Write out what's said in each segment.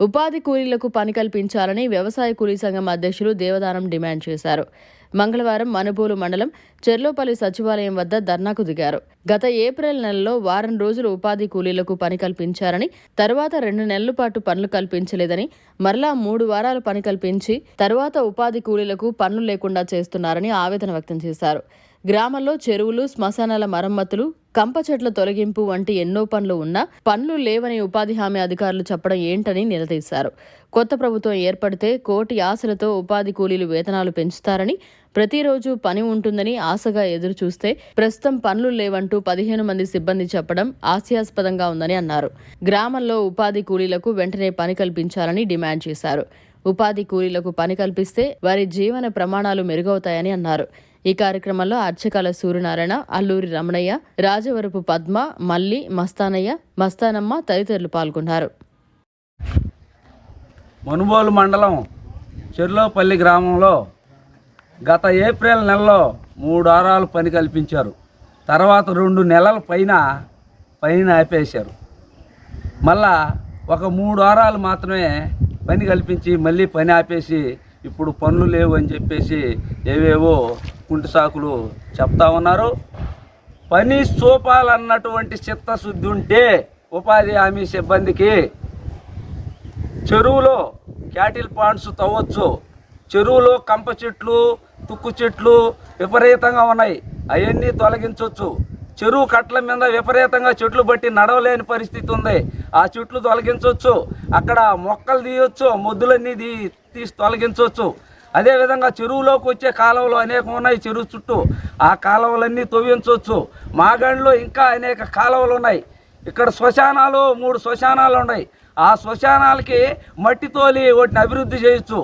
ఉపాధి కూలీలకు పని కల్పించాలని వ్యవసాయ కూలీ సంఘం అధ్యక్షులు దేవదానం డిమాండ్ చేశారు. మంగళవారం మనుబోలు మండలం చెర్లోపల్లి సచివాలయం వద్ద ధర్నాకు దిగారు. గత ఏప్రిల్ నెలలో వారం రోజులు ఉపాధి కూలీలకు పని కల్పించారని, తరువాత 2 నెలల పాటు పనులు కల్పించలేదని, మరలా 3 వారాలు పని కల్పించి తరువాత ఉపాధి కూలీలకు పనులు లేకుండా చేస్తున్నారని ఆవేదన వ్యక్తం చేశారు. గ్రామంలో చెరువులు, శ్మశానాల మరమ్మతులు, కంప చెట్ల తొలగింపు వంటి ఎన్నో పనులు ఉన్నా పనులు లేవని ఉపాధి హామీ అధికారులు చెప్పడం ఏంటని నిలదీశారు. కొత్త ప్రభుత్వం ఏర్పడితే కోటి ఆశలతో ఉపాధి కూలీలు వేతనాలు పెంచుతారని, ప్రతిరోజు పని ఉంటుందని ఆశగా ఎదురు చూస్తే ప్రస్తుతం పనులు లేవంటూ 15 మంది సిబ్బంది చెప్పడం హాస్యాస్పదంగా ఉందని అన్నారు. గ్రామంలో ఉపాధి కూలీలకు వెంటనే పని కల్పించాలని డిమాండ్ చేశారు. ఉపాధి కూలీలకు పని కల్పిస్తే వారి జీవన ప్రమాణాలు మెరుగవుతాయని అన్నారు. ఈ కార్యక్రమంలో అర్చకాల సూర్యనారాయణ, అల్లూరి రమణయ్య, రాజవరపు పద్మ, మల్లి, మస్తానయ్య, మస్తానమ్మ తదితరులు పాల్గొన్నారు. మనుబోలు మండలం చెర్లోపల్లి గ్రామంలో గత ఏప్రిల్ నెలలో 3 వారాలు పని కల్పించారు. తర్వాత 2 నెలల పైన ఆపేశారు. మళ్ళా ఒక 3 వారాలు మాత్రమే పని కల్పించి మళ్ళీ పని ఆపేసి ఇప్పుడు పనులు లేవు అని చెప్పేసి ఏవేవో కుంటి సాకులు చెప్తా ఉన్నారు. పని చూపాలన్నటువంటి చిత్తశుద్ధి ఉంటే ఉపాధి హామీ సిబ్బందికి చెరువులో క్యాటిల్ పాండ్స్ తవ్వచ్చు. చెరువులో కంప చెట్లు, తుక్కు చెట్లు విపరీతంగా ఉన్నాయి, అవన్నీ తొలగించవచ్చు. చెరువు కట్టల మీద విపరీతంగా చెట్లు బట్టి నడవలేని పరిస్థితి ఉంది, ఆ చెట్లు తొలగించవచ్చు. అక్కడ మొక్కలు తీయవచ్చు, మొద్దులన్నీ తీసి తొలగించవచ్చు. అదేవిధంగా చెరువులోకి వచ్చే కాలువలు అనేకం ఉన్నాయి చెరువు చుట్టూ, ఆ కాలువలన్నీ తవ్వించవచ్చు. మాగండ్లో ఇంకా అనేక కాలువలు ఉన్నాయి. ఇక్కడ శ్మశానాలు 3 శ్మశానాలు ఉన్నాయి. ఆ శ్మశానాలకి మట్టి తోలి వాటిని అభివృద్ధి చేయొచ్చు.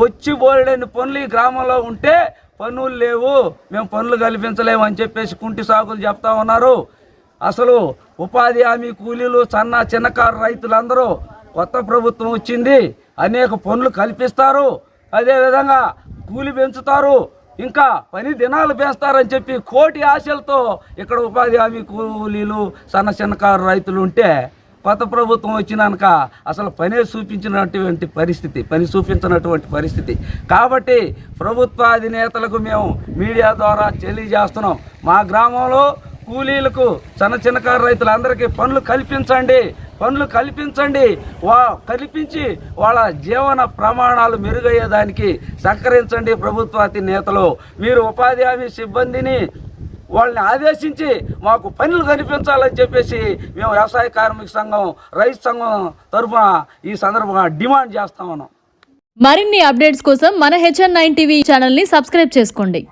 వచ్చి బోలెడని పనులు ఈ గ్రామంలో ఉంటే పనులు లేవు, మేము పనులు కల్పించలేము అని చెప్పేసి కుంటి సాకులు చెప్తా ఉన్నారు. అసలు ఉపాధి హామీ కూలీలు, చిన్నకారు రైతులందరూ కొత్త ప్రభుత్వం వచ్చింది, అనేక పనులు కల్పిస్తారు, అదేవిధంగా కూలి పెంచుతారు, ఇంకా పని దినాలు పెంచుతారని చెప్పి కోటి ఆశలతో ఇక్కడ ఉపాధి హామీ కూలీలు, చిన్నకారు రైతులు ఉంటే కొత్త ప్రభుత్వం వచ్చినాక అసలు పని చూపించినటువంటి పరిస్థితి. కాబట్టి ప్రభుత్వ అధినేతలకు మేము మీడియా ద్వారా తెలియజేస్తున్నాం, మా గ్రామంలో కూలీలకు, చిన్నకారు రైతులందరికీ పనులు కల్పించండి, కల్పించి వాళ్ళ జీవన ప్రమాణాలు మెరుగయ్యేదానికి సహకరించండి. ప్రభుత్వ అధినేతలు మీరు ఉపాధి హామీ సిబ్బందిని వాళ్ళని ఆదేశించి మాకు పనులు కనిపించాలని చెప్పేసి మేము వ్యవసాయ కార్మిక సంఘం, రైతు సంఘం తరఫున ఈ సందర్భంగా డిమాండ్ చేస్తా ఉన్నాం. మరిన్ని అప్డేట్స్ కోసం మన HN9 టీవీ ఛానల్ని సబ్స్క్రైబ్ చేసుకోండి.